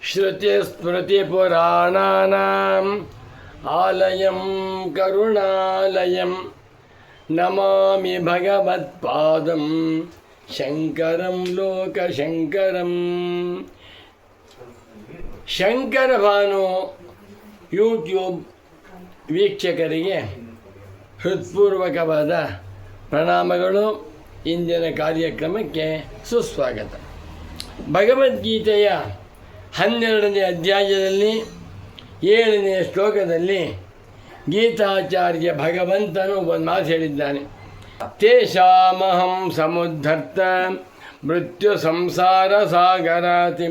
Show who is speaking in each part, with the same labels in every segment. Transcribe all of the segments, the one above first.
Speaker 1: श्रुतिस्मृतिपुराणानाम् आलयं करुणालयं नमामि भगवत्पादं शङ्करं लोकशङ्करं। ಶಂಕರ ಭಾನು ಯೂಟ್ಯೂಬ್ ವೀಕ್ಷಕರಿಗೆ ಹೃತ್ಪೂರ್ವಕವಾದ ಪ್ರಣಾಮಗಳು. ಇಂದಿನ ಕಾರ್ಯಕ್ರಮಕ್ಕೆ ಸುಸ್ವಾಗತ. ಭಗವದ್ಗೀತೆಯ 12ನೇ ಅಧ್ಯಾಯದಲ್ಲಿ 7ನೇ ಶ್ಲೋಕದಲ್ಲಿ ಗೀತಾಚಾರ್ಯ ಭಗವಂತನು ಒಂದು ಮಾತು ಹೇಳಿದ್ದಾನೆ. ತೇಷಾಮಹಂ ಸಮುದ್ಧರ್ತ ಮೃತ್ಯು ಸಂಸಾರ ಸಾಗರಾತಿ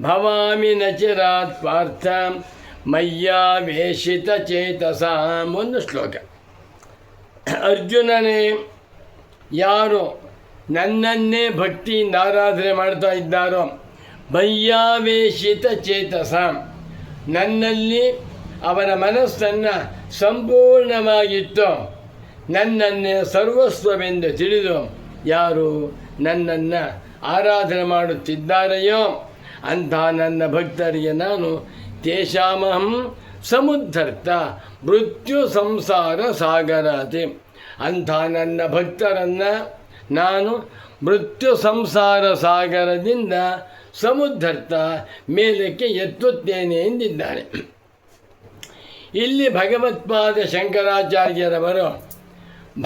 Speaker 1: ಭವಾಮಿ ನ ಚಿರಾತ್ ಪಾರ್ಥ ಮಯ್ಯಾವೇಶಿತ ಚೇತಸಾಂ. ಒಂದು ಶ್ಲೋಕ. ಅರ್ಜುನನೇ, ಯಾರು ನನ್ನನ್ನೇ ಭಕ್ತಿಯಿಂದ ಆರಾಧನೆ ಮಾಡ್ತಾ ಇದ್ದಾರೋ, ಮಯ್ಯಾವೇಶಿತ ಚೇತಸಾಂ, ನನ್ನಲ್ಲಿ ಅವರ ಮನಸ್ಸನ್ನು ಸಂಪೂರ್ಣವಾಗಿತ್ತು ನನ್ನನ್ನೇ ಸರ್ವಸ್ವವೆಂದು ತಿಳಿದು ಯಾರು ನನ್ನನ್ನು ಆರಾಧನೆ ಮಾಡುತ್ತಿದ್ದಾರೆಯೋ ಅಂಥ ನನ್ನ ಭಕ್ತರಿಗೆ ನಾನು ತೇಷಾಮಹಂ ಸಮುದ್ಧರ್ತ ಮೃತ್ಯು ಸಂಸಾರ ಸಾಗರಾತಿ, ಅಂಥ ನನ್ನ ಭಕ್ತರನ್ನು ನಾನು ಮೃತ್ಯು ಸಂಸಾರ ಸಾಗರದಿಂದ ಸಮುದ್ಧರ್ತ ಮೇಲಕ್ಕೆ ಎತ್ತುತ್ತೇನೆ ಎಂದಿದ್ದಾನೆ. ಇಲ್ಲಿ ಭಗವತ್ಪಾದ ಶಂಕರಾಚಾರ್ಯರವರು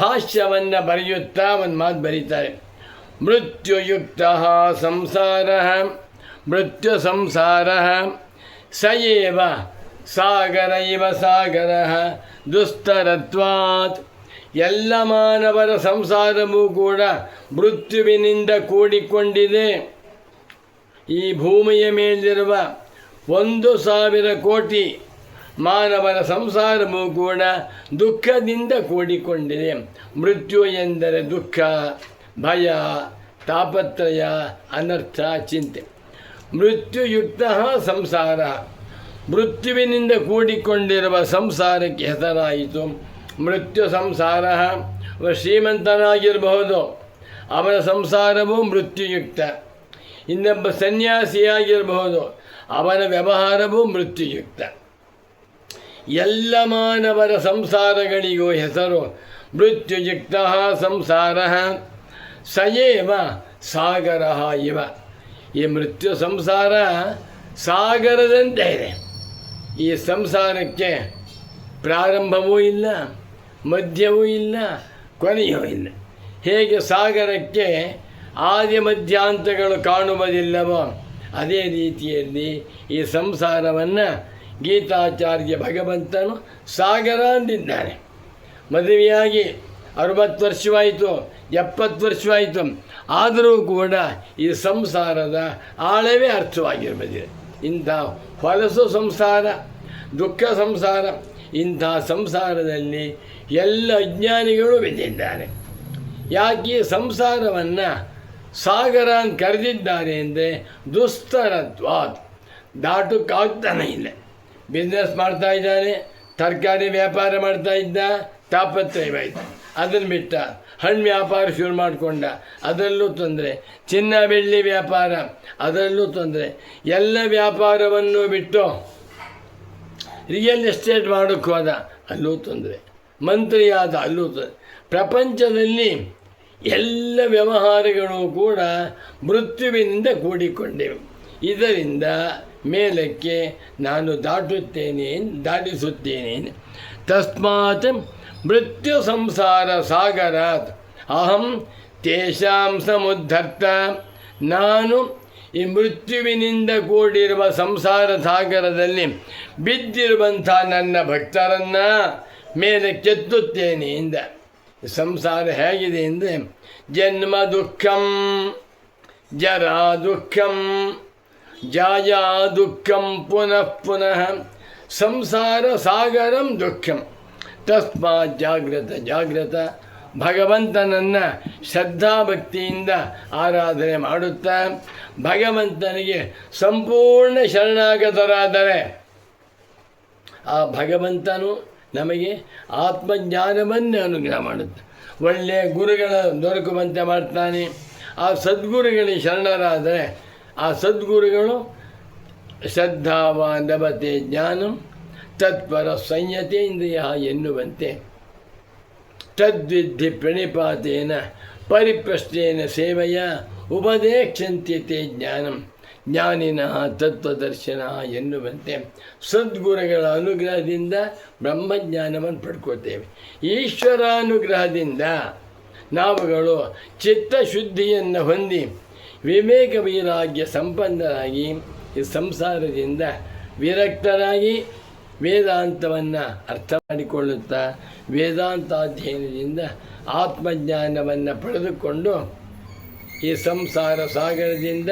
Speaker 1: ಭಾಷ್ಯವನ್ನು ಬರೆಯುತ್ತಾ ಒಂದು ಮಾತು ಬರೀತಾರೆ. ಮೃತ್ಯುಯುಕ್ತ ಸಂಸಾರ ಮೃತ್ಯು ಸಂಸಾರ ಸಯೇವ ಸಾಗರ ಇವ ಸಾಗರ ದುಸ್ತರತ್ವಾತ್. ಎಲ್ಲ ಮಾನವರ ಸಂಸಾರವೂ ಕೂಡ ಮೃತ್ಯುವಿನಿಂದ ಕೂಡಿಕೊಂಡಿದೆ. ಈ ಭೂಮಿಯ ಮೇಲಿರುವ 1,000 ಕೋಟಿ ಮಾನವರ ಸಂಸಾರವೂ ಕೂಡ ದುಃಖದಿಂದ ಕೂಡಿಕೊಂಡಿದೆ. ಮೃತ್ಯು ಎಂದರೆ ದುಃಖ, ಭಯ, ತಾಪತ್ರಯ, ಅನರ್ಥ, ಚಿಂತೆ. ಮೃತ್ಯುಯುಕ್ತ ಸಂಸಾರ, ಮೃತ್ಯುವಿನಿಂದ ಕೂಡಿಕೊಂಡಿರುವ ಸಂಸಾರಕ್ಕೆ ಹೆಸರಾಯಿತು ಮೃತ್ಯು ಸಂಸಾರ. ಶ್ರೀಮಂತನಾಗಿರಬಹುದು, ಅವನ ಸಂಸಾರವೂ ಮೃತ್ಯುಯುಕ್ತ. ಇನ್ನೊಬ್ಬ ಸನ್ಯಾಸಿಯಾಗಿರಬಹುದು, ಅವನ ವ್ಯವಹಾರವೂ ಮೃತ್ಯುಯುಕ್ತ. ಎಲ್ಲ ಮಾನವರ ಸಂಸಾರಗಳಿಗೂ ಹೆಸರು ಮೃತ್ಯುಯುಕ್ತ ಸಂಸಾರ ಸಯೇವ ಸಾಗರ ಇವ. ಈ ಮೃತ್ಯು ಸಂಸಾರ ಸಾಗರದಂತೆ ಇದೆ. ಈ ಸಂಸಾರಕ್ಕೆ ಪ್ರಾರಂಭವೂ ಇಲ್ಲ, ಮಧ್ಯವೂ ಇಲ್ಲ, ಕೊನೆಯೂ ಇಲ್ಲ. ಹೇಗೆ ಸಾಗರಕ್ಕೆ ಆದಿ ಮಧ್ಯಾಂತಗಳು ಕಾಣುವುದಿಲ್ಲವೋ ಅದೇ ರೀತಿಯಲ್ಲಿ ಈ ಸಂಸಾರವನ್ನು ಗೀತಾಚಾರ್ಯ ಭಗವಂತನು ಸಾಗರ ಅಂದಿದ್ದಾನೆ. ಮದುವೆಯಾಗಿ 60 ವರ್ಷವಾಯಿತು, 70 ವರ್ಷವಾಯಿತು, ಆದರೂ ಕೂಡ ಈ ಸಂಸಾರದ ಆಳವೇ ಅರ್ಥವಾಗಿರ್ಬೋದಿದೆ. ಇಂಥ ಹೊಲಸು ಸಂಸಾರ, ದುಃಖ ಸಂಸಾರ, ಇಂಥ ಸಂಸಾರದಲ್ಲಿ ಎಲ್ಲ ಅಜ್ಞಾನಿಗಳು ಬಿದ್ದಿದ್ದಾರೆ. ಯಾಕೆ ಸಂಸಾರವನ್ನು ಸಾಗರ ಅಂತ ಕರೆದಿದ್ದಾರೆ ಅಂದರೆ ದುಸ್ತರತ್ವಾತ್, ದಾಟಕ್ಕಾಗ್ತಾನೆ ಇಲ್ಲ. ಬಿಸ್ನೆಸ್ ಮಾಡ್ತಾ ಇದ್ದಾನೆ, ತರಕಾರಿ ವ್ಯಾಪಾರ ಮಾಡ್ತಾ ಇದ್ದ, ತಾಪತ್ರಯವಾಯಿತು, ಅದನ್ನು ಬಿಟ್ಟ. ಹಣ್ಣು ವ್ಯಾಪಾರ ಶುರು ಮಾಡಿಕೊಂಡ, ಅದರಲ್ಲೂ ತೊಂದರೆ. ಚಿನ್ನ ಬೆಳ್ಳಿ ವ್ಯಾಪಾರ, ಅದರಲ್ಲೂ ತೊಂದರೆ. ಎಲ್ಲ ವ್ಯಾಪಾರವನ್ನು ಬಿಟ್ಟು ರಿಯಲ್ ಎಸ್ಟೇಟ್ ಮಾಡೋಕ್ಕೆ ಹೋದ, ಅಲ್ಲೂ ತೊಂದರೆ. ಮಂತ್ರಿಯಾದ, ಅಲ್ಲೂ ತೊಂದರೆ. ಪ್ರಪಂಚದಲ್ಲಿ ಎಲ್ಲ ವ್ಯವಹಾರಗಳು ಕೂಡ ಮೃತ್ಯುವಿನಿಂದ ಕೂಡಿಕೊಂಡಿವೆ. ಇದರಿಂದ ಮೇಲಕ್ಕೆ ನಾನು ದಾಟಿಸುತ್ತೇನೆ. ತಸ್ಮಾತ್ ಮೃತ್ಯು ಸಂಸಾರ ಸಾಗರಾತ್ ಅಹಂ ತೇಷಾಂ ಸಮುದ್ಧರ್ತ, ನಾನು ಈ ಮೃತ್ಯುವಿನಿಂದ ಕೂಡಿರುವ ಸಂಸಾರ ಸಾಗರದಲ್ಲಿ ಬಿದ್ದಿರುವಂಥ ನನ್ನ ಭಕ್ತರನ್ನು ಮೇಲೆ ಕೆತ್ತುತ್ತೇನೆ ಎಂದ. ಸಂಸಾರ ಹೇಗಿದೆ ಅಂದರೆ ಜನ್ಮ ದುಃಖಂ, ಜರಾ ದುಃಖಂ, ಜಾಯಾ ದುಃಖಂ ಪುನಃ ಪುನಃ, ಸಂಸಾರ ಸಾಗರಂ ದುಃಖಂ. ತಸ್ಮಾತ್ ಜಾಗ್ರತ. ಭಗವಂತನನ್ನು ಶ್ರದ್ಧಾಭಕ್ತಿಯಿಂದ ಆರಾಧನೆ ಮಾಡುತ್ತಾ ಭಗವಂತನಿಗೆ ಸಂಪೂರ್ಣ ಶರಣಾಗತರಾದರೆ ಆ ಭಗವಂತನು ನಮಗೆ ಆತ್ಮಜ್ಞಾನವನ್ನೇ ಅನುಗ್ರಹ ಮಾಡುತ್ತೆ. ಒಳ್ಳೆಯ ಗುರುಗಳ ದೊರಕುವಂತೆ ಮಾಡ್ತಾನೆ. ಆ ಸದ್ಗುರುಗಳಿಗೆ ಶರಣರಾದರೆ ಆ ಸದ್ಗುರುಗಳು ಶ್ರದ್ಧಾವಾನ್ ಲಭತೆ ಜ್ಞಾನಂ ತತ್ಪರ ಸಂಯತೇಂದ್ರಿಯ ಎನ್ನುವಂತೆ ತದ್ವಿಧಿ ಪ್ರಣಿಪಾತೇನ ಪರಿಪ್ರಶ್ನೇನ ಸೇವೆಯ ಉಪದೇಕ್ಷಂತ್ಯತೆ ಜ್ಞಾನಂ ಜ್ಞಾನಿನಃ ತತ್ವದರ್ಶನ ಎನ್ನುವಂತೆ ಸದ್ಗುರುಗಳ ಅನುಗ್ರಹದಿಂದ ಬ್ರಹ್ಮಜ್ಞಾನವನ್ನು ಪಡ್ಕೋತೇವೆ. ಈಶ್ವರಾನುಗ್ರಹದಿಂದ ನಾವುಗಳು ಚಿತ್ತಶುದ್ಧಿಯನ್ನು ಹೊಂದಿ ವಿವೇಕ ವೈರಾಗ್ಯ ಸಂಪನ್ನರಾಗಿ ಈ ಸಂಸಾರದಿಂದ ವಿರಕ್ತರಾಗಿ ವೇದಾಂತವನ್ನು ಅರ್ಥ ಮಾಡಿಕೊಳ್ಳುತ್ತಾ ವೇದಾಂತಾಧ್ಯಯನದಿಂದ ಆತ್ಮಜ್ಞಾನವನ್ನು ಪಡೆದುಕೊಂಡು ಈ ಸಂಸಾರ ಸಾಗರದಿಂದ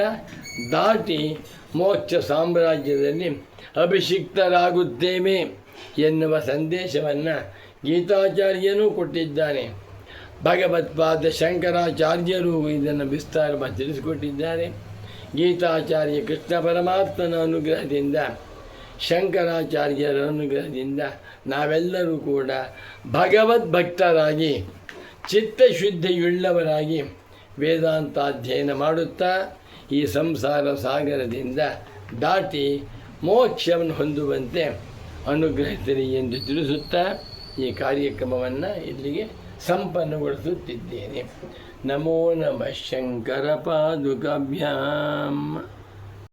Speaker 1: ದಾಟಿ ಮೋಕ್ಷ ಸಾಮ್ರಾಜ್ಯದಲ್ಲಿ ಅಭಿಷಿಕ್ತರಾಗುತ್ತೇವೆ ಎನ್ನುವ ಸಂದೇಶವನ್ನು ಗೀತಾಚಾರ್ಯನೂ ಕೊಟ್ಟಿದ್ದಾನೆ. ಭಗವತ್ಪಾದ ಶಂಕರಾಚಾರ್ಯರು ಇದನ್ನು ವಿಸ್ತಾರವಾಗಿ ತಿಳಿಸಿಕೊಟ್ಟಿದ್ದಾರೆ. ಗೀತಾಚಾರ್ಯ ಕೃಷ್ಣ ಪರಮಾತ್ಮನ ಅನುಗ್ರಹದಿಂದ ಶಂಕರಾಚಾರ್ಯರ ಅನುಗ್ರಹದಿಂದ ನಾವೆಲ್ಲರೂ ಕೂಡ ಭಗವದ್ಭಕ್ತರಾಗಿ ಚಿತ್ತಶುದ್ಧಿಯುಳ್ಳವರಾಗಿ ವೇದಾಂತಾಧ್ಯಯನ ಮಾಡುತ್ತಾ ಈ ಸಂಸಾರ ಸಾಗರದಿಂದ ದಾಟಿ ಮೋಕ್ಷವನ್ನು ಹೊಂದುವಂತೆ ಅನುಗ್ರಹಿಸಲಿ ಎಂದು ತಿಳಿಸುತ್ತಾ ಈ ಕಾರ್ಯಕ್ರಮವನ್ನು ಇಲ್ಲಿಗೆ ಸಂಪನ್ನಗೊಳಿಸುತ್ತಿದ್ದೇನೆ. ನಮೋ ನಮಃ ಶಂಕರ ಪಾದುಕಾಭ್ಯಾಂ.